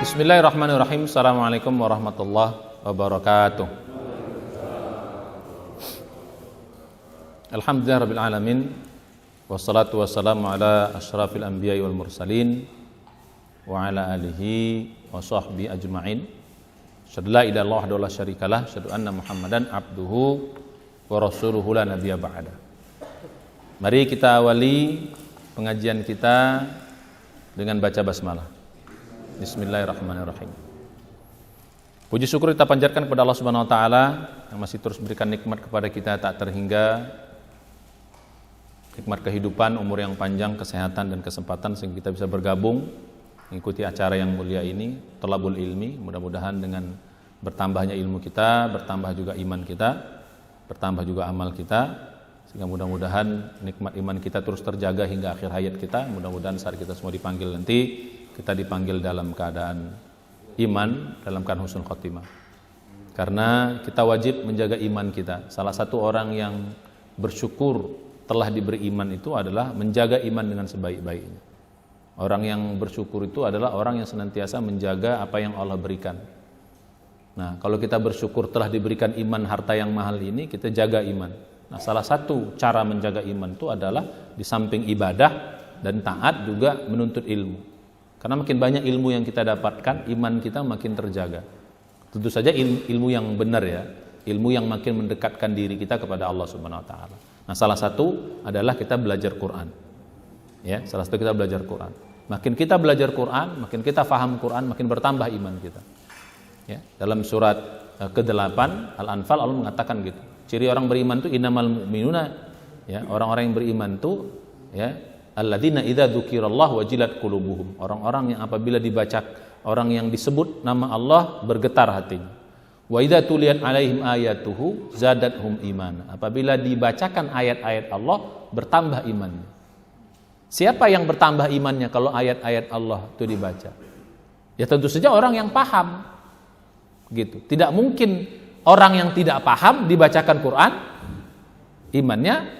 Bismillahirrahmanirrahim. Assalamualaikum warahmatullahi wabarakatuh. Alhamdulillahirabbil alamin. Wassalatu wassalamu ala asyrafil anbiya'i wal mursalin wa ala alihi wa sahbihi ajma'in. Asyhadu la ilaha illallah wahdahu la syarikalah, asyhadu anna Muhammadan abduhu wa rasuluhu la nabiyya ba'da. Mari kita awali pengajian kita dengan baca basmalah. Bismillahirrahmanirrahim. Puji syukur kita panjatkan kepada Allah Subhanahu wa taala yang masih terus berikan nikmat kepada kita tak terhingga, nikmat kehidupan, umur yang panjang, kesehatan dan kesempatan sehingga kita bisa bergabung mengikuti acara yang mulia ini, Thalabul Ilmi. Mudah-mudahan dengan bertambahnya ilmu kita, bertambah juga iman kita, bertambah juga amal kita, sehingga mudah-mudahan nikmat iman kita terus terjaga hingga akhir hayat kita. Mudah-mudahan saat kita semua dipanggil nanti, kita dipanggil dalam keadaan iman, dalam keadaan husnul khotimah. Karena kita wajib menjaga iman kita. Salah satu orang yang bersyukur telah diberi iman itu adalah menjaga iman dengan sebaik-baiknya. Orang yang bersyukur itu adalah orang yang senantiasa menjaga apa yang Allah berikan. Nah, kalau kita bersyukur telah diberikan iman, harta yang mahal ini, kita jaga iman. Nah, salah satu cara menjaga iman itu adalah di samping ibadah dan taat juga menuntut ilmu. Karena makin banyak ilmu yang kita dapatkan, iman kita makin terjaga. Tentu saja ilmu yang benar ya, ilmu yang makin mendekatkan diri kita kepada Allah Subhanahu wa taala. Nah, salah satu adalah kita belajar Quran. Ya, salah satu kita belajar Quran. Makin kita belajar Quran, makin kita faham Quran, makin bertambah iman kita. Ya, dalam surat ke-8 Al-Anfal Allah mengatakan gitu. Ciri orang beriman itu innamal mu'minuna, ya, orang-orang yang beriman itu ya alladzina idza dzukirallahu wajilat qulubuhum. Orang-orang yang apabila dibaca, orang yang disebut nama Allah bergetar hatinya. Wa idza tuliyat alaihim ayatuhu zadathum imana. Apabila dibacakan ayat-ayat Allah bertambah imannya. Siapa yang bertambah imannya kalau ayat-ayat Allah itu dibaca? Ya tentu saja orang yang paham. Gitu. Tidak mungkin orang yang tidak paham dibacakan Quran imannya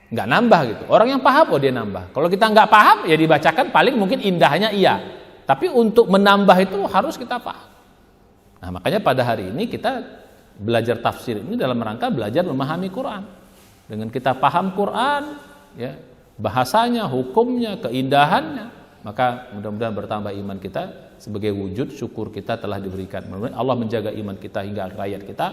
nggak nambah gitu. Orang yang paham dia nambah. Kalau kita nggak paham ya dibacakan paling mungkin indahnya iya. Tapi untuk menambah itu harus kita paham. Nah, makanya pada hari ini kita belajar tafsir ini dalam rangka belajar memahami Quran. Dengan kita paham Quran, ya, bahasanya, hukumnya, keindahannya, maka mudah-mudahan bertambah iman kita sebagai wujud syukur kita telah diberikan. Mudah-mudahan Allah menjaga iman kita hingga akhir hayat kita.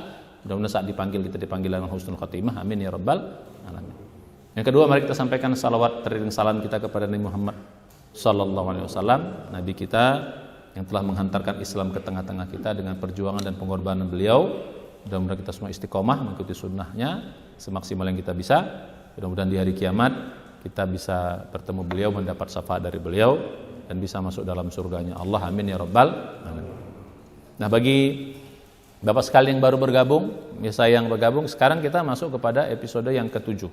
Mudah-mudahan saat dipanggil kita dipanggil dengan husnul khotimah. Amin ya rabbal alamin. Yang kedua, mari kita sampaikan salawat teriring salam kita kepada Nabi Muhammad sallallahu alaihi wasallam, nabi kita yang telah menghantarkan Islam ke tengah-tengah kita dengan perjuangan dan pengorbanan beliau. Mudah-mudahan kita semua istiqomah mengikuti sunnahnya semaksimal yang kita bisa. Mudah-mudahan di hari kiamat kita bisa bertemu beliau, mendapat syafaat dari beliau dan bisa masuk dalam surganya Allah. Amin ya rabbal alamin. Nah, bagi Bapak sekalian yang baru bergabung, saya yang bergabung, sekarang kita masuk kepada episode yang ke-7.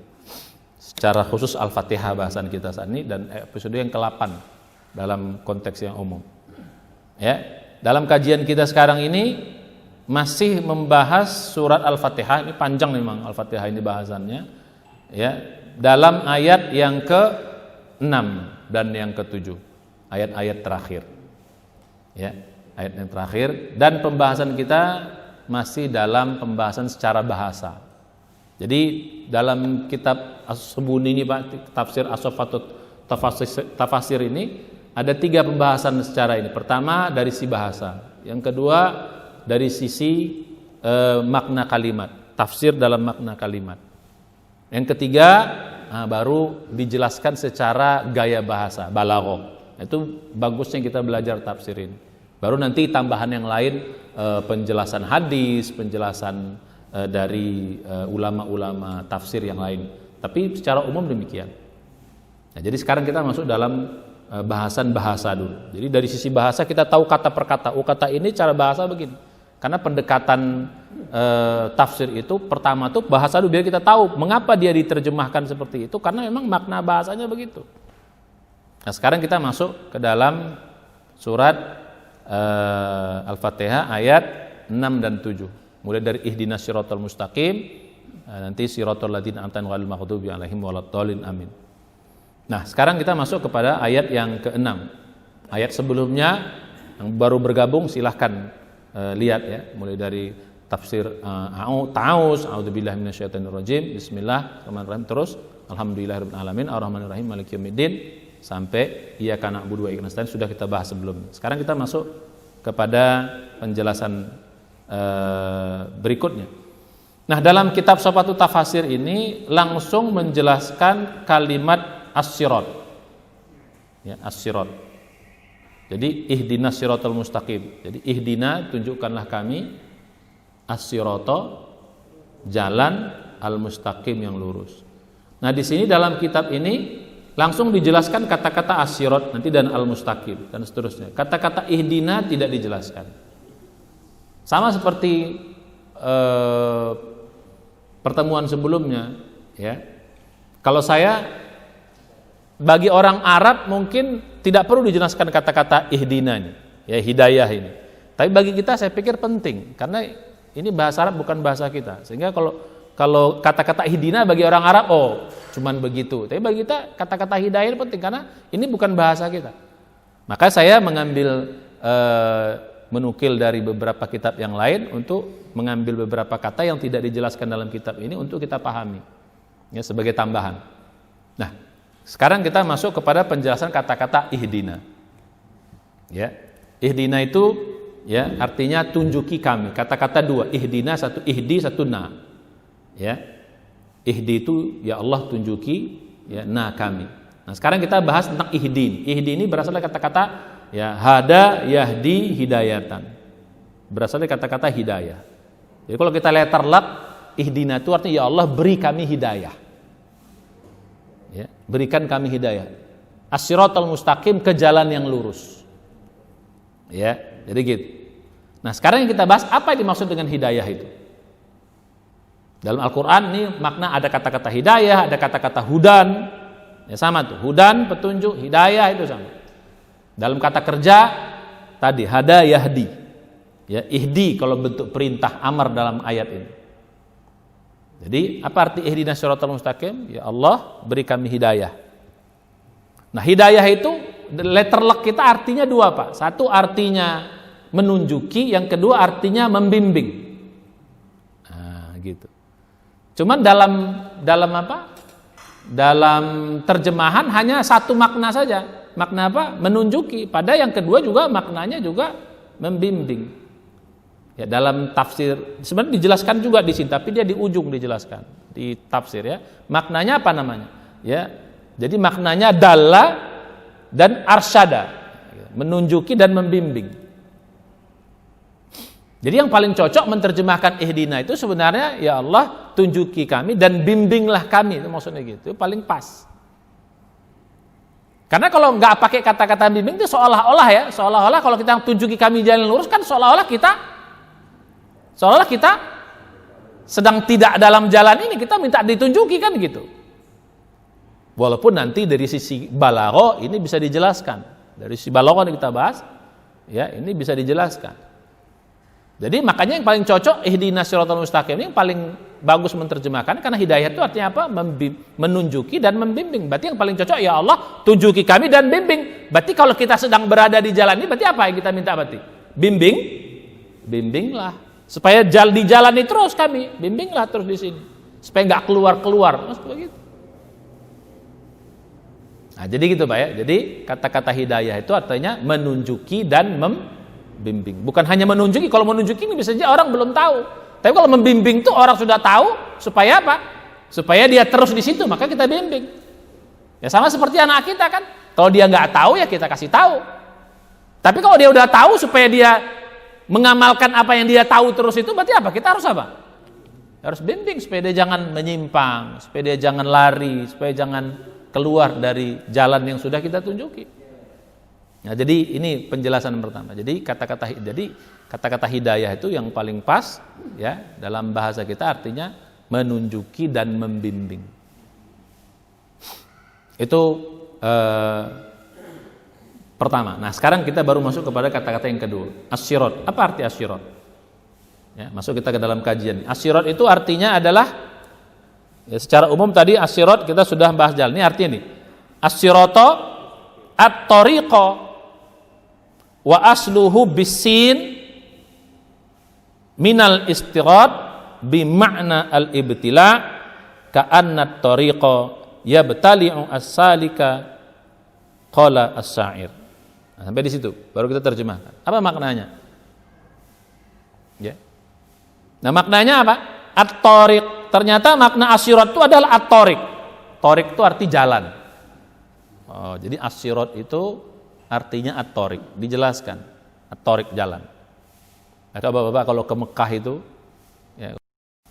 Secara khusus Al-Fatihah bahasan kita saat ini dan episode yang ke-8 dalam konteks yang umum. Ya, dalam kajian kita sekarang ini masih membahas surat Al-Fatihah. Ini panjang memang Al-Fatihah ini bahasannya. Ya, dalam ayat yang ke-6 dan yang ke-7. Ayat-ayat terakhir. Ya, ayat yang terakhir dan pembahasan kita masih dalam pembahasan secara bahasa. Jadi dalam kitab As-Subuni ini Pak, tafsir As-Safatut Tafasir ini ada 3 pembahasan secara ini. Pertama dari sisi bahasa, yang kedua dari sisi makna kalimat, tafsir dalam makna kalimat. Yang ketiga baru dijelaskan secara gaya bahasa, balaghah. Itu bagusnya kita belajar tafsir ini. Baru nanti tambahan yang lain penjelasan hadis, penjelasan dari ulama-ulama tafsir yang lain. Tapi secara umum demikian. Nah, jadi sekarang kita masuk dalam bahasan bahasa dulu. Jadi dari sisi bahasa kita tahu kata per kata. Oh, kata ini cara bahasa begini. Karena pendekatan tafsir itu pertama tuh bahasa dulu biar kita tahu mengapa dia diterjemahkan seperti itu. Karena memang makna bahasanya begitu. Nah, sekarang kita masuk ke dalam surat Al-Fatihah ayat 6 dan 7. Mulai dari ihdinas siratal mustaqim, nanti siratal ladzina an'amta alaihim ghairil maghdubi alaihim waladdallin, amin. Nah, sekarang kita masuk kepada ayat yang ke-6. Ayat sebelumnya Yang baru bergabung silahkan lihat ya, mulai dari tafsir Ta'awuz, a'udzubillahi minasyaitonirrajim, bismillahirrahmanirrahim, terus alhamdulillahirabbil alamin, arrahmanirrahim, maliki yaumiddin, sampai iyyaka na'budu wa iyyaka nasta'in sudah kita bahas sebelumnya. Sekarang kita masuk kepada penjelasan berikutnya. Nah, dalam kitab Safatul Tafasir ini langsung menjelaskan kalimat as-sirat. Ya, as-sirat. Jadi ihdinas siratal mustaqim. Jadi ihdina, tunjukkanlah kami, as-sirata, jalan al-mustaqim yang lurus. Nah, di sini dalam kitab ini langsung dijelaskan kata-kata as-sirat nanti dan al-mustaqim dan seterusnya. Kata-kata ihdina tidak dijelaskan. Sama seperti pertemuan sebelumnya, ya. Kalau saya, bagi orang Arab mungkin tidak perlu dijelaskan kata-kata ihdina ini, ya, hidayah ini. Tapi bagi kita saya pikir penting karena ini bahasa Arab bukan bahasa kita. Sehingga kalau kata-kata ihdina bagi orang Arab, oh, cuman begitu. Tapi bagi kita kata-kata hidayah penting karena ini bukan bahasa kita. Maka saya mengambil menukil dari beberapa kitab yang lain untuk mengambil beberapa kata yang tidak dijelaskan dalam kitab ini untuk kita pahami, ya, sebagai tambahan. Nah, sekarang kita masuk kepada penjelasan kata-kata ihdina. Ya, ihdina itu ya artinya tunjuki kami. Kata-kata dua, ihdina, satu ihdi, satu na. Ya, ihdi itu ya Allah tunjuki, ya, na kami. Nah, sekarang kita bahas tentang ihdi. Ihdi ini berasal dari kata-kata ya hada yahdi hidayatan. Berasal dari kata-kata hidayah. Jadi kalau kita lihat terlak ihdina itu artinya ya Allah beri kami hidayah. Ya, berikan kami hidayah. As-siratal mustaqim, ke jalan yang lurus. Ya, jadi gitu. Nah, sekarang yang kita bahas apa yang dimaksud dengan hidayah itu. Dalam Al-Qur'an ini makna ada kata-kata hidayah, ada kata-kata hudan. Ya sama tuh, hudan petunjuk, hidayah itu sama. Dalam kata kerja tadi hada yahdi. Ya, ihdi kalau bentuk perintah amar dalam ayat ini. Jadi apa arti ihdinas siratal mustaqim? Ya Allah beri kami hidayah. Nah, hidayah itu letter luck kita artinya dua, Pak. Satu artinya menunjuki, yang kedua artinya membimbing. Nah, gitu. Cuman dalam apa? Dalam terjemahan hanya satu makna saja. Makna apa? Menunjuki. Pada yang kedua juga maknanya juga membimbing. Ya, dalam tafsir sebenarnya dijelaskan juga di sini, tapi dia di ujung dijelaskan di tafsir ya. Maknanya apa namanya? Ya, jadi maknanya dalla dan arsyada, menunjuki dan membimbing. Jadi yang paling cocok menerjemahkan ihdina itu sebenarnya ya Allah tunjuki kami dan bimbinglah kami, itu maksudnya gitu. Itu paling pas. Karena kalau nggak pakai kata-kata bimbing itu seolah-olah kalau kita tunjuki kami jalan lurus kan seolah-olah kita sedang tidak dalam jalan ini, kita minta ditunjuki kan gitu. Walaupun nanti dari sisi balagha ini bisa dijelaskan. Dari sisi balagha yang kita bahas, ya ini bisa dijelaskan. Jadi makanya yang paling cocok ihdinas siratal mustaqim ini yang paling bagus menerjemahkan, karena hidayah itu artinya apa? Menunjuki dan membimbing. Berarti yang paling cocok ya Allah tunjuki kami dan bimbing. Berarti kalau kita sedang berada di jalan ini berarti apa yang kita minta berarti? Bimbinglah. Supaya di jalan ini terus kami, bimbinglah terus di sini. Supaya nggak keluar. Begitu. Nah, jadi gitu Pak ya. Jadi kata-kata hidayah itu artinya menunjuki dan membimbing. Bukan hanya menunjuki. Kalau menunjuki ini bisa saja orang belum tahu. Tapi kalau membimbing itu orang sudah tahu. Supaya apa? Supaya dia terus di situ, maka kita bimbing. Ya sama seperti anak kita kan. Kalau dia nggak tahu ya kita kasih tahu. Tapi kalau dia udah tahu supaya dia mengamalkan apa yang dia tahu terus itu berarti apa? Kita harus apa? Harus bimbing supaya dia jangan menyimpang, supaya dia jangan lari, supaya jangan keluar dari jalan yang sudah kita tunjuki. Nah, jadi ini penjelasan pertama. Jadi kata-kata hidayah itu yang paling pas ya dalam bahasa kita artinya menunjuki dan membimbing. Itu pertama. Nah, sekarang kita baru masuk kepada kata-kata yang kedua. As-sirat. Apa arti as-sirat? Ya, masuk kita ke dalam kajian. As-sirat itu artinya adalah ya, secara umum tadi as-sirat kita sudah bahas jalan. Ini artinya nih. As-sirata at-tariqa. wa asluhu bisin minal istirad bi makna al-ibtila ka'anna tariqa yabtali'u as-salika qala as-sa'ir. Nah, sampai di situ baru kita terjemahkan. Apa maknanya? Ya. Nah, maknanya apa? At-tariq. Ternyata makna as-sirat itu adalah at-tariq. Tariq itu arti jalan. Oh, jadi as-sirat itu artinya at-tariq. Dijelaskan. At-tariq jalan. Maka Bapak-bapak kalau ke Mekah itu ya,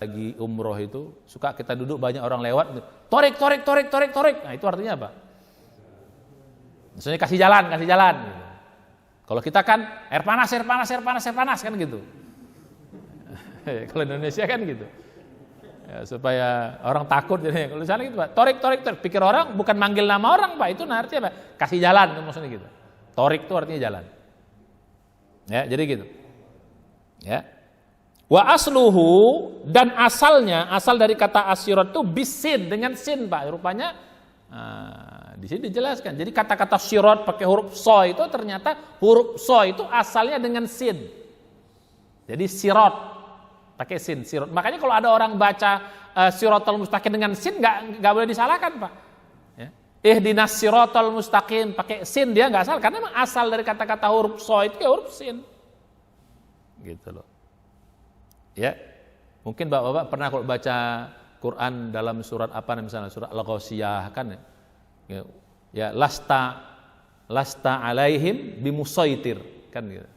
lagi umroh itu suka kita duduk banyak orang lewat, torik. Nah, itu artinya apa? Maksudnya kasih jalan gitu. Kalau kita kan air panas kan gitu. Kalau Indonesia kan gitu. Ya, supaya orang takut jadi kalau misalnya gitu, Pak. Torik. Pikir orang bukan manggil nama orang, Pak. Itu artinya apa? Kasih jalan maksudnya gitu. Torik itu artinya jalan. Ya, jadi gitu. Ya. Wa asluhu, dan asal dari kata asyirat itu bisin, dengan sin, Pak. Rupanya di sini dijelaskan. Jadi kata-kata syirat pakai huruf so itu ternyata huruf so itu asalnya dengan sin. Jadi sirat pakai sin, sirat. Makanya kalau ada orang baca siratal mustaqim dengan sin enggak boleh disalahkan, Pak. Ya. Ihdinas siratal mustaqim pakai sin dia enggak salah karena memang asal dari kata-kata huruf so itu ya huruf sin. Gitu loh. Ya, mungkin Bapak-bapak pernah kalau baca Quran dalam surat apa misalnya surat Al-Ghasyiyah kan ya, ya lasta alaihim bimusaitir kan gitu.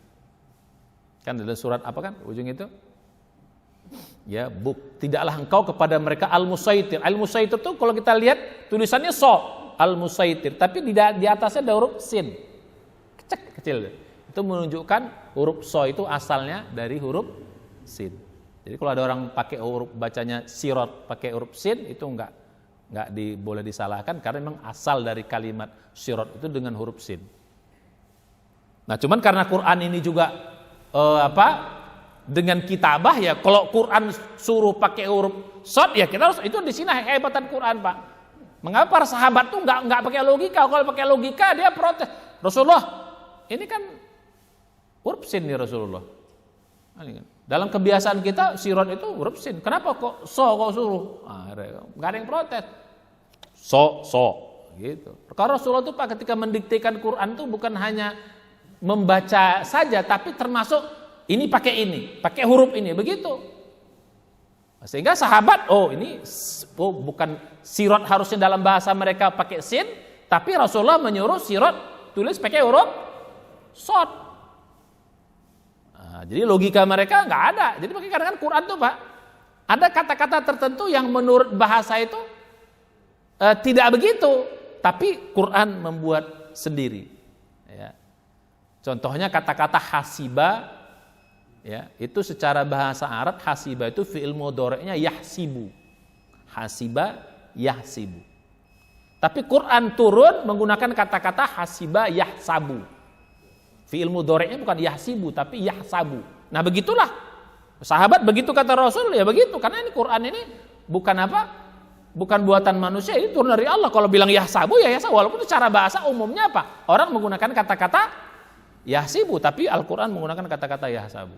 Kan dalam surat apa kan ujung itu? Ya, tidaklah engkau kepada mereka al-musaitir. Al-musaitir itu kalau kita lihat tulisannya so, al-musaitir, tapi di atasnya ada huruf sin. Kecil. Itu menunjukkan huruf so itu asalnya dari huruf sin. Jadi kalau ada orang pakai huruf bacanya sirat pakai huruf sin itu enggak boleh disalahkan karena memang asal dari kalimat sirat itu dengan huruf sin. Nah, cuman karena Quran ini juga dengan kitabah ya, kalau Quran suruh pakai huruf shad ya kita harus, itu di sini kehebatan Quran, Pak. Mengapa para sahabat tuh enggak pakai logika? Kalau pakai logika dia protes. Rasulullah, ini kan huruf sin nih Rasulullah. Dalam kebiasaan kita sirat itu huruf sin. Kenapa kok kok suruh? Enggak ada yang protes. So gitu. Karena Rasulullah itu Pak ketika mendiktekan Quran itu bukan hanya membaca saja tapi termasuk ini pakai huruf ini, begitu. Sehingga sahabat, bukan sirat harusnya dalam bahasa mereka pakai sin, tapi Rasulullah menyuruh sirat tulis pakai huruf shad. Jadi logika mereka nggak ada. Jadi makanya kadang-kadang Quran tuh Pak, ada kata-kata tertentu yang menurut bahasa itu tidak begitu, tapi Quran membuat sendiri. Ya. Contohnya kata-kata hasiba, ya itu secara bahasa Arab hasiba itu fi'il mudhari'nya yahsibu. Hasiba yahsibu. Tapi Quran turun menggunakan kata-kata hasiba yahsabu. Fi'il mudhari'nya bukan yahsibu tapi yahsabu. Nah, begitulah. Sahabat begitu kata Rasul ya begitu karena ini Quran ini bukan apa? Bukan buatan manusia, ini turun dari Allah. Kalau bilang yahsabu ya yahsabu, walaupun secara bahasa umumnya apa? Orang menggunakan kata-kata yahsibu tapi Al-Qur'an menggunakan kata-kata yahsabu.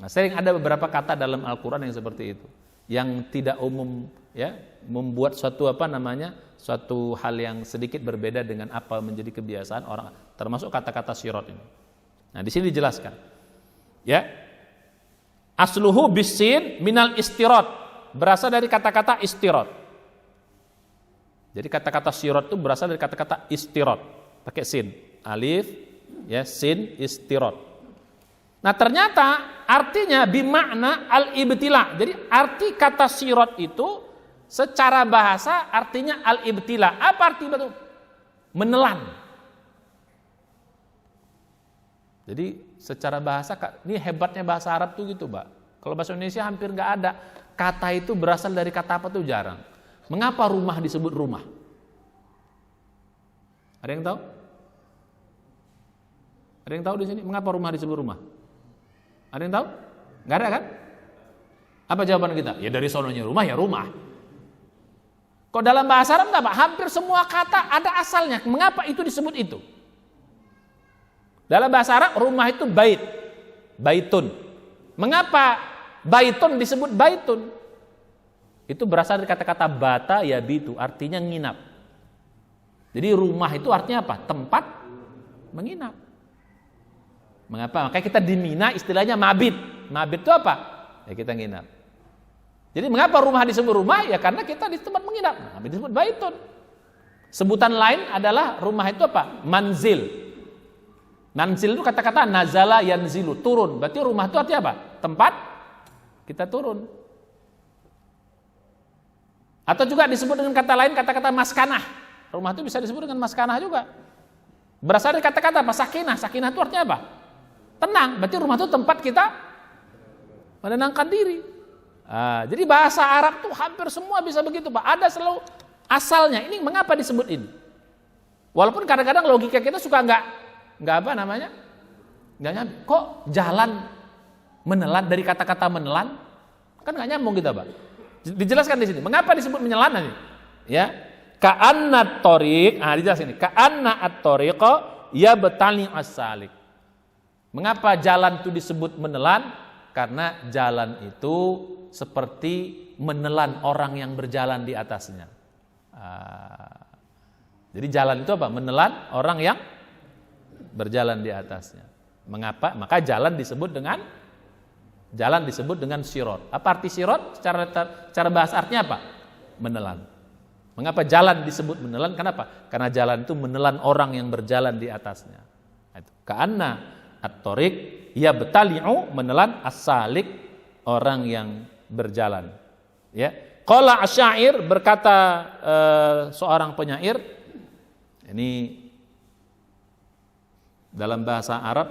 Nah, sering ada beberapa kata dalam Al-Qur'an yang seperti itu, yang tidak umum ya, membuat suatu suatu hal yang sedikit berbeda dengan apa menjadi kebiasaan orang, termasuk kata-kata syirat ini. Nah, di sini dijelaskan. Ya. Asluhu bisin minal istirad, berasal dari kata-kata istirad. Jadi kata-kata syirat itu berasal dari kata-kata istirad, pakai sin, alif, ya sin istirad. Nah, ternyata artinya bimakna al-ibtila. Jadi arti kata syirat itu secara bahasa artinya al-ibtila. Apa arti itu? Menelan. Jadi secara bahasa, ini hebatnya bahasa Arab tuh gitu, Pak. Kalau bahasa Indonesia hampir nggak ada. Kata itu berasal dari kata apa tuh jarang. Mengapa rumah disebut rumah? Ada yang tahu? Ada yang tahu di sini? Mengapa rumah disebut rumah? Ada yang tahu? Nggak ada kan? Apa jawaban kita? Ya dari sononya rumah ya rumah. Kok dalam bahasa Arab enggak, Pak? Hampir semua kata ada asalnya. Mengapa itu disebut itu? Dalam bahasa Arab rumah itu bait, baitun. Mengapa baitun disebut baitun? Itu berasal dari kata-kata bata yabitu, artinya nginap. Jadi rumah itu artinya apa? Tempat menginap. Mengapa? Makanya kita di Mina istilahnya mabit. Mabit itu apa? Ya kita nginap. Jadi mengapa rumah disebut rumah? Ya karena kita di tempat menginap. Mabit disebut baitun. Sebutan lain adalah rumah itu apa? Manzil. Manzil itu kata-kata nazala yanzilu, turun. Berarti rumah itu artinya apa? Tempat kita turun. Atau juga disebut dengan kata lain, kata-kata maskanah. Rumah itu bisa disebut dengan maskanah juga. Berasal dari kata-kata apa? Sakinah. Sakinah itu artinya apa? Tenang. Berarti rumah itu tempat kita menenangkan diri. Jadi bahasa Arab tuh hampir semua bisa begitu, Pak. Ada selalu asalnya. Ini mengapa disebut ini? Walaupun kadang-kadang logika kita suka nggak apa namanya? Nggak nyambung. Kok jalan menelan dari kata-kata menelan? Kan nggak nyambung kita, Pak. Dijelaskan di sini. Mengapa disebut menyelan nanti? Ya. Ka'anna tariq, dijelasin ini. Ka'anna at-tariqa yabtali as-salik. Mengapa jalan itu disebut menelan? Karena jalan itu seperti menelan orang yang berjalan di atasnya. Jadi jalan itu apa? Menelan orang yang berjalan di atasnya. Mengapa? Maka jalan disebut dengan sirot. Apa arti sirot? Cara bahasa artinya apa? Menelan. Mengapa jalan disebut menelan? Kenapa? Karena jalan itu menelan orang yang berjalan di atasnya. Ka'anna at-tariq yabtali'u, menelan, as-salik, orang yang berjalan. Ya. Qala asyair, berkata seorang penyair, ini dalam bahasa Arab,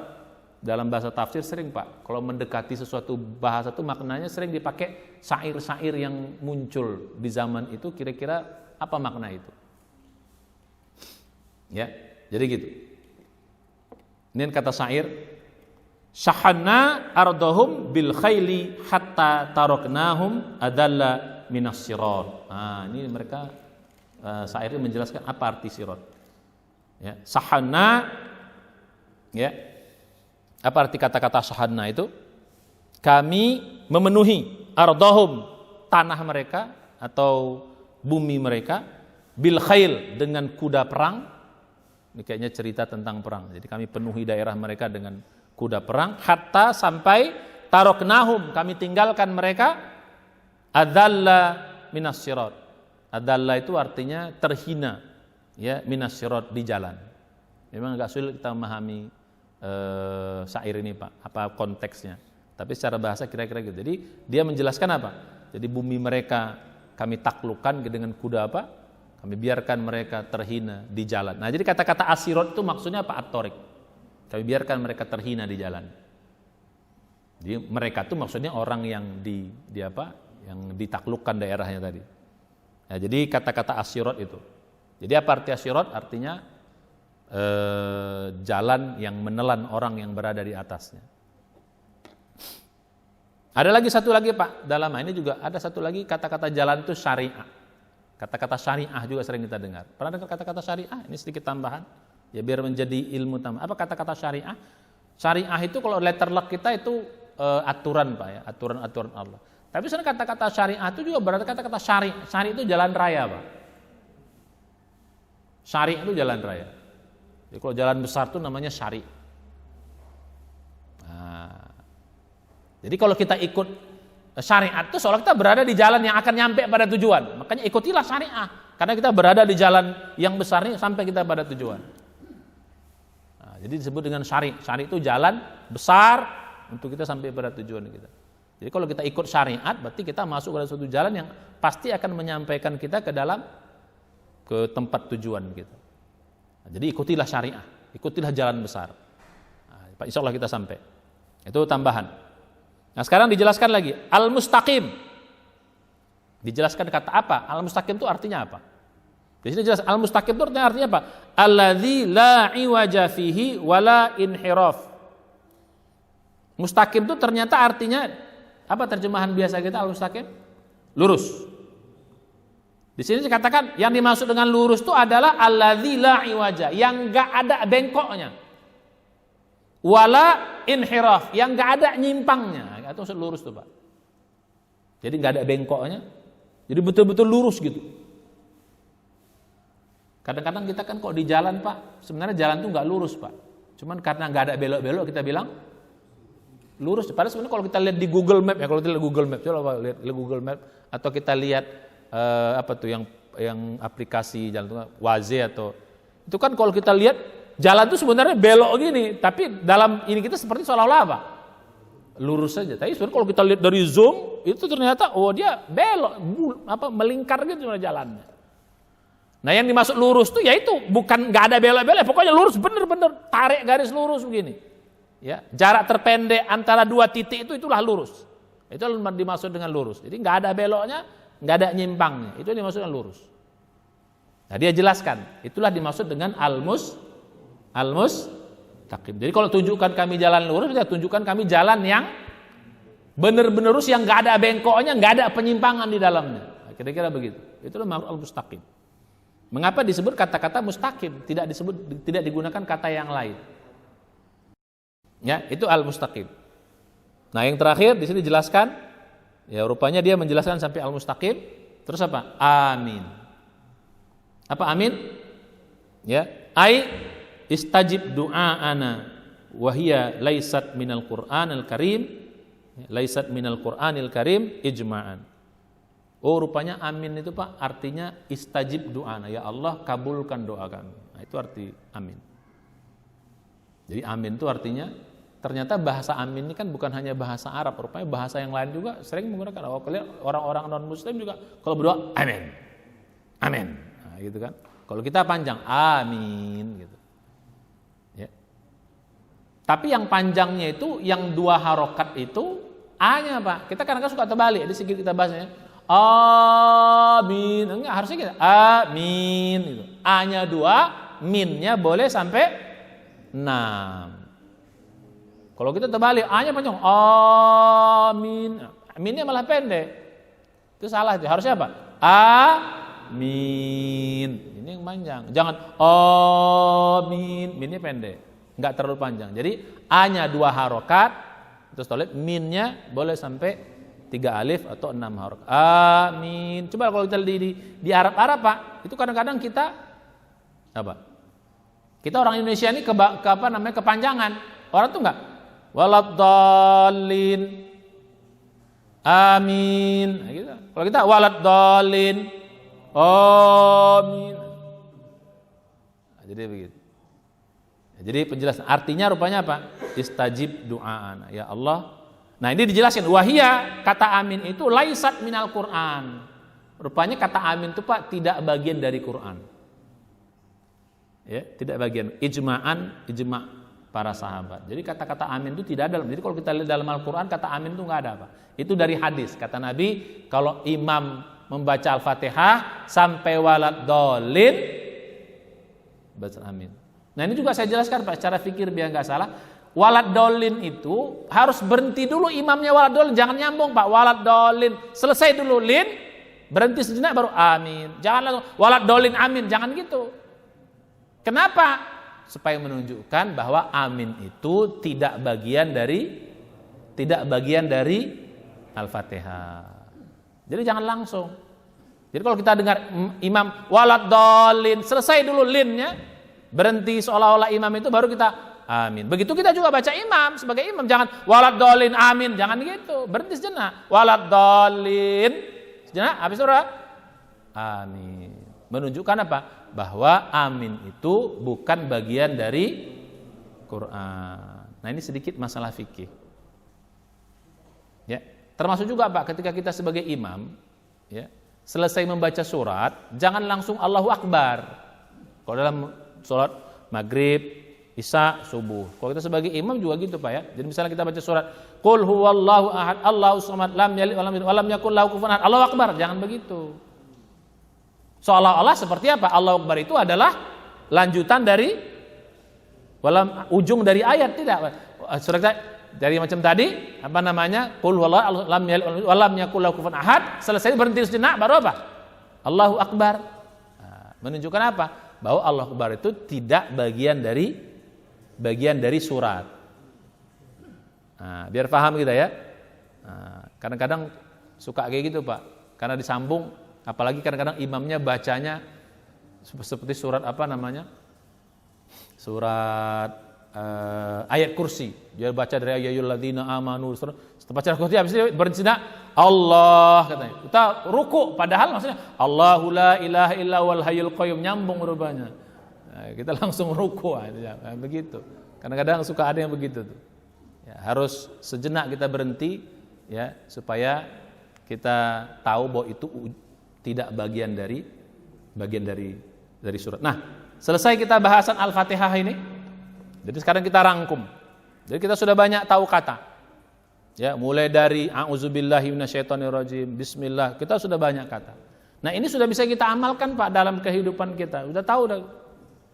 dalam bahasa tafsir sering, Pak, kalau mendekati sesuatu bahasa itu maknanya sering dipakai syair-syair yang muncul di zaman itu, kira-kira apa makna itu? Ya, jadi gitu. Ini kata syair, syahana ardahum bil khayli hatta taraknahum adalla minas sirat. Ini mereka syair ini menjelaskan apa arti sirat. Ya, sahana, ya. Apa arti kata-kata sahana itu? Kami memenuhi ardahum, tanah mereka atau bumi mereka, bil khayl, dengan kuda perang. Ini kayaknya cerita tentang perang. Jadi kami penuhi daerah mereka dengan kuda perang, hatta sampai taraknahum, kami tinggalkan mereka, adalla minas sirat. Adalla itu artinya terhina, ya, minas sirat, di jalan. Memang agak sulit kita memahami syair ini, Pak, apa konteksnya. Tapi secara bahasa kira-kira gitu. Jadi dia menjelaskan apa? Jadi bumi mereka kami taklukkan dengan kuda apa? Kami biarkan mereka terhina di jalan. Nah, jadi kata-kata asirat itu maksudnya apa? At-tariq. Kami biarkan mereka terhina di jalan. Jadi mereka itu maksudnya orang yang yang ditaklukkan daerahnya tadi. Nah, jadi kata-kata asirat itu. Jadi apa arti asirat? Artinya jalan yang menelan orang yang berada di atasnya. Ada lagi satu lagi, Pak, dalam ini juga ada satu lagi kata-kata jalan itu syariah. Kata-kata syariah juga sering kita dengar. Pernah dengar kata-kata syariah? Ini sedikit tambahan, ya biar menjadi ilmu tambahan. Apa kata-kata syariah? Syariah itu kalau letter luck kita itu aturan, Pak, ya, aturan-aturan Allah. Tapi sebenarnya kata-kata syariah itu juga berarti kata-kata syari. Syari itu jalan raya, Pak. Syari itu jalan raya. Jadi kalau jalan besar itu namanya syari. Nah, jadi kalau kita ikut syariat itu seolah kita berada di jalan yang akan nyampe pada tujuan. Makanya ikutilah syariah, karena kita berada di jalan yang besar ini sampai kita pada tujuan. Nah, jadi disebut dengan syari. Syari itu jalan besar untuk kita sampai pada tujuan kita. Jadi kalau kita ikut syariat, berarti kita masuk pada suatu jalan yang pasti akan menyampaikan kita ke tempat tujuan kita. Nah, jadi ikutilah syariah, ikutilah jalan besar. Nah, insya Allah kita sampai. Itu tambahan. Nah, sekarang dijelaskan lagi al-mustaqim. Dijelaskan kata apa? Al-mustaqim itu artinya apa? Di sini jelas al-mustaqim itu artinya apa? Alladzi la iwaja fihi wala inhiraf. Mustaqim itu ternyata artinya apa, terjemahan biasa kita al-mustaqim? Lurus. Di sini dikatakan yang dimaksud dengan lurus itu adalah alladzi la iwaja, yang enggak ada bengkoknya. wala inhiraf, yang nggak ada nyimpangnya, atau lurus tuh Pak. Jadi nggak ada bengkoknya, jadi betul-betul lurus gitu. Kadang-kadang kita kan kok di jalan Pak, sebenarnya jalan tuh nggak lurus Pak. Cuman karena nggak ada belok-belok kita bilang lurus. Padahal sebenarnya kalau kita lihat di Google Map ya, kalau kita lihat Google Map, coba lihat Google Map atau kita lihat apa tuh yang aplikasi jalan tuh Waze atau itu kan kalau kita lihat jalan tuh sebenarnya belok gini, tapi dalam ini kita seperti seolah-olah apa? Lurus saja. Tapi sebenarnya kalau kita lihat dari zoom itu ternyata dia belok, melingkar gitu jalannya. Nah yang dimaksud lurus tuh yaitu bukan nggak ada belok-belok, pokoknya lurus bener-bener tarik garis lurus begini. Ya, jarak terpendek antara dua titik itulah lurus. Itu dimaksud dengan lurus. Jadi nggak ada beloknya, nggak ada nyimpangnya. Itu dimaksud dengan lurus. Nah dia jelaskan, itulah dimaksud dengan al-mustaqim. Jadi kalau tunjukkan kami jalan lurus, ya tunjukkan kami jalan yang benar-benar lurus, yang nggak ada bengkoknya, nggak ada penyimpangan di dalamnya. Nah, kira-kira begitu. Itulah maksud al-mustaqim. Mengapa disebut kata-kata mustaqim, tidak digunakan kata yang lain? Ya, itu al-mustaqim. Nah, yang terakhir di sini dijelaskan, ya rupanya dia menjelaskan sampai al-mustaqim, terus apa? Amin. Apa amin? Ya, ai istajib du'aana wa hiya laysat minal Qur'anil Karim, laysat minal Qur'anil Karim ijma'an. Oh rupanya amin itu Pak artinya istajib du'ana, ya Allah kabulkan doa kami. Nah, itu arti amin. Jadi amin itu artinya ternyata bahasa amin ini kan bukan hanya bahasa Arab, rupanya bahasa yang lain juga sering menggunakan. Orang-orang non muslim juga kalau berdoa amin. Amin. Nah, gitu kan. Kalau kita panjang amin gitu. Ya. Tapi yang panjangnya itu yang dua harokat itu A-nya Pak. Kita kadang-kadang suka terbalik di segi kita bahasanya. Amin, enggak harusnya kita amin gitu. A-nya 2, min-nya boleh sampai 6. Kalau kita terbalik A-nya panjang, amin. Min-nya malah pendek. Itu salah itu. Harusnya apa? Amin. Ini yang panjang. Jangan amin, min-nya pendek. Enggak terlalu panjang. Jadi A-nya 2 harokat, terus tolet min-nya boleh sampai 3 alif atau 6 harokat. Amin. Coba kalau kita di Arab Pak, itu kadang-kadang kita apa? Kita orang Indonesia ini kepanjangan. Orang tuh enggak waladdallin. Amin. Nah, gitu. Kalau kita waladdallin. Amin. Nah, jadi begitu. Jadi penjelasan artinya rupanya apa? Istajib du'aan. Ya Allah. Nah ini dijelaskan wahia, kata amin itu laisat minal Quran. Rupanya kata amin itu Pak tidak bagian dari Quran. Ya, tidak bagian ijma' para sahabat. Jadi kata-kata amin itu tidak ada. Jadi kalau kita lihat dalam Al-Quran kata amin itu nggak ada apa. Itu dari hadis. Kata Nabi kalau imam membaca Al-Fatihah sampai waladdallin baca amin. Nah ini juga saya jelaskan Pak secara fikir biar nggak salah. Waladdallin itu harus berhenti dulu imamnya waladdallin, jangan nyambung Pak. Waladdallin selesai dulu lin, berhenti sejenak baru amin. Jangan langsung waladdallin amin, jangan gitu. Kenapa? Supaya menunjukkan bahwa amin itu tidak bagian dari Al-Fatihah. Jadi jangan langsung. Jadi kalau kita dengar imam waladdallin, selesai dulu linnya, berhenti seolah-olah imam itu baru kita amin. Begitu kita juga baca imam sebagai imam, jangan waladdallin amin, jangan gitu. Berhenti sejenak. Waladdallin sejenak habis surah amin. Menunjukkan apa? Bahwa amin itu bukan bagian dari Quran. Nah, ini sedikit masalah fikih. Ya, termasuk juga Pak ketika kita sebagai imam, ya, selesai membaca surat, jangan langsung Allahu Akbar. Kalau dalam sholat maghrib, Isya, subuh. Kalau kita sebagai imam juga gitu Pak ya. Jadi misalnya kita baca surat Qul huwallahu ahad, Allahus samad, lam yalid walam yakul lahu kufuwan ahad. Allahu Akbar, jangan begitu. Seolah-olah seperti apa? Allahu Akbar itu adalah lanjutan dari ujung dari ayat, tidak. Surat dari macam tadi, apa namanya? Qul huwallahu lam yalid walam yakul lahu kufuwan ahad, selesai berhenti sejenak baru apa? Allahu Akbar. Nah, menunjukkan apa? Bahwa Allahu Akbar itu tidak bagian dari surat. Nah, biar paham kita ya. Nah, kadang-kadang suka kayak gitu Pak, karena disambung, apalagi kadang-kadang imamnya bacanya seperti surat apa namanya, surat ayat kursi. Dia baca dari ayyul ladzina amanu, setelah baca kursi habis itu berhenti Allah katanya. Kita ruku padahal maksudnya Allahu la ilaha illa wal hayyul qayyum, nyambung rupanya. Nah, kita langsung ruku aja. Nah, begitu. Kadang-kadang suka ada yang begitu tuh. Ya, harus sejenak kita berhenti ya supaya kita tahu bahwa itu tidak bagian dari surat. Nah, selesai kita bahasan Al-Fatihah ini. Jadi sekarang kita rangkum. Jadi kita sudah banyak tahu kata. Ya, mulai dari a'udzubillahi minasyaitonirrajim, bismillah, kita sudah banyak kata. Nah, ini sudah bisa kita amalkan Pak dalam kehidupan kita. Sudah tahu dah.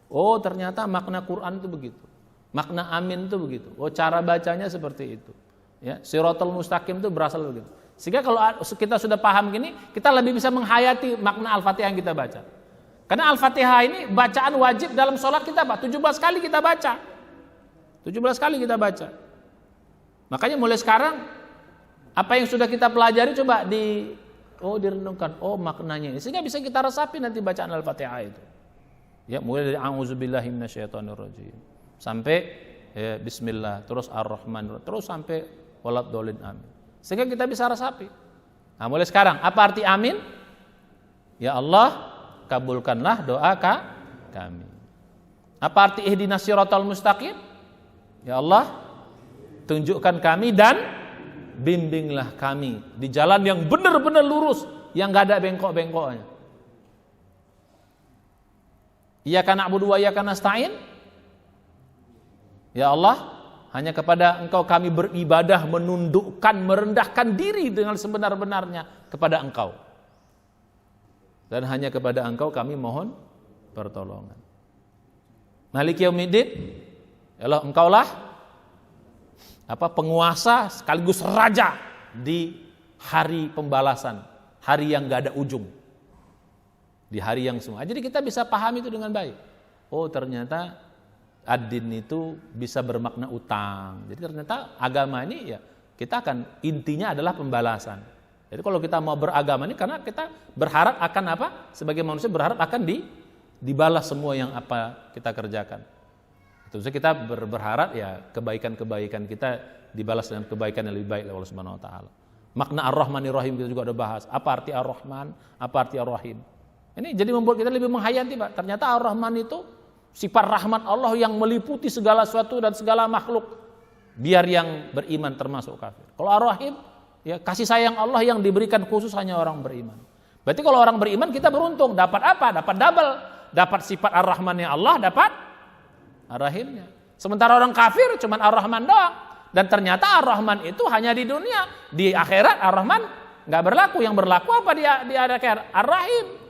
Oh, ternyata makna Quran itu begitu. Makna amin itu begitu. Oh, cara bacanya seperti itu. Ya, Shiratal Mustaqim itu berasal begitu. Sehingga kalau kita sudah paham gini, kita lebih bisa menghayati makna Al-Fatihah yang kita baca. Karena Al-Fatihah ini bacaan wajib dalam sholat kita Pak. 17 kali kita baca. 17 kali kita baca. Makanya mulai sekarang apa yang sudah kita pelajari coba direnungkan. Oh, maknanya ini. Sehingga bisa kita resapi nanti bacaan Al-Fatihah itu. Ya, mulai dari a'udzubillahi minasyaitonirrajim sampai ya, bismillah, terus ar-rahman, terus sampai waladhdallin amin. Sehingga kita bisa resapi. Nah, mulai sekarang apa arti amin? Ya Allah, kabulkanlah doa kami. Apa arti ihdinas siratal mustaqim? Ya Allah, tunjukkan kami dan bimbinglah kami di jalan yang benar-benar lurus, yang gak ada bengkok-bengkoknya. Iyyaka na'budu wa iyyaka nasta'in. Ya Allah, hanya kepada Engkau kami beribadah, menundukkan, merendahkan diri dengan sebenar-benarnya kepada Engkau. Dan hanya kepada Engkau kami mohon pertolongan. Maliki yaumiddin. Ya Allah, Engkaulah penguasa sekaligus raja di hari pembalasan, hari yang gak ada ujung, di hari yang semua. Jadi kita bisa paham itu dengan baik. Oh, ternyata ad-din itu bisa bermakna utang. Jadi ternyata agama ini ya kita akan intinya adalah pembalasan. Jadi kalau kita mau beragama ini karena kita berharap akan apa? Sebagai manusia berharap akan dibalas semua yang apa kita kerjakan. Tentu kita berharap ya kebaikan-kebaikan kita dibalas dengan kebaikan yang lebih baik oleh Allah Subhanahu wa taala. Makna Ar-Rahmanir Rahim kita juga ada bahas. Apa arti Ar-Rahman? Apa arti Ar-Rahim? Ini jadi membuat kita lebih menghayati, Pak. Ternyata Ar-Rahman itu sifat rahmat Allah yang meliputi segala sesuatu dan segala makhluk. Biar yang beriman termasuk kafir. Kalau Ar-Rahim ya kasih sayang Allah yang diberikan khusus hanya orang beriman. Berarti kalau orang beriman kita beruntung, dapat apa? Dapat double. Dapat sifat Ar-Rahmannya Allah, dapat Ar-Rahimnya. Sementara orang kafir cuma Ar-Rahman doang. Dan ternyata Ar-Rahman itu hanya di dunia. Di akhirat Ar-Rahman gak berlaku. Yang berlaku apa di akhirat? Ar-Rahim.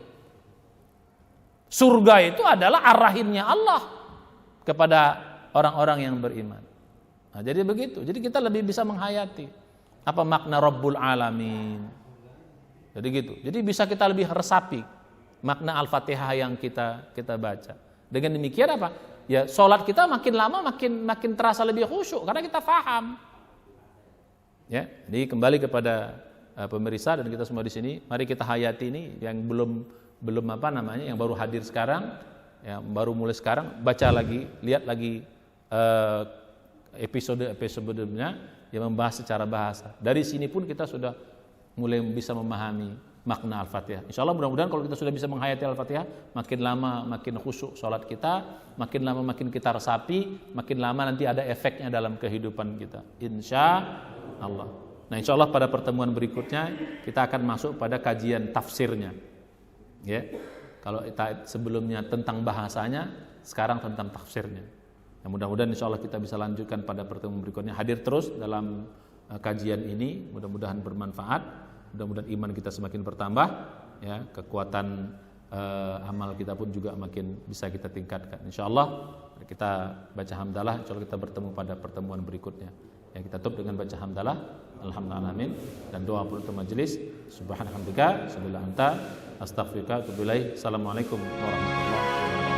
Surga itu adalah Ar-Rahimnya Allah kepada orang-orang yang beriman. Nah, jadi begitu. Jadi kita lebih bisa menghayati apa makna Rabbul Alamin. Jadi gitu. Jadi bisa kita lebih resapi makna Al-Fatihah yang kita baca. Dengan demikian apa? Ya, sholat kita makin lama makin terasa lebih khusyuk karena kita paham. Ya, jadi kembali kepada pemirsa dan kita semua di sini, mari kita hayati ini yang belum yang baru hadir sekarang, ya, baru mulai sekarang, baca lagi, lihat lagi episode-episodenya yang membahas secara bahasa. Dari sini pun kita sudah mulai bisa memahami makna Al-Fatihah. Insya Allah mudah-mudahan kalau kita sudah bisa menghayati Al-Fatihah, makin lama makin khusyuk sholat kita, makin lama makin kita resapi, makin lama nanti ada efeknya dalam kehidupan kita. Insya Allah. Nah, insya Allah pada pertemuan berikutnya kita akan masuk pada kajian tafsirnya. Ya, kalau sebelumnya tentang bahasanya, sekarang tentang tafsirnya. Nah, mudah-mudahan insya Allah kita bisa lanjutkan pada pertemuan berikutnya. Hadir terus dalam kajian ini, mudah-mudahan bermanfaat. Mudah-mudahan iman kita semakin bertambah, ya, kekuatan amal kita pun juga makin bisa kita tingkatkan. Insyaallah kita baca hamdalah, insyaallah kita bertemu pada pertemuan berikutnya. Ya, kita tutup dengan baca hamdalah, alhamdulillah amin, dan doa penutup majelis. Subhanallah, subhanallah, astaghfiruka wa atubu ilaik. Assalamualaikum warahmatullahi wabarakatuh.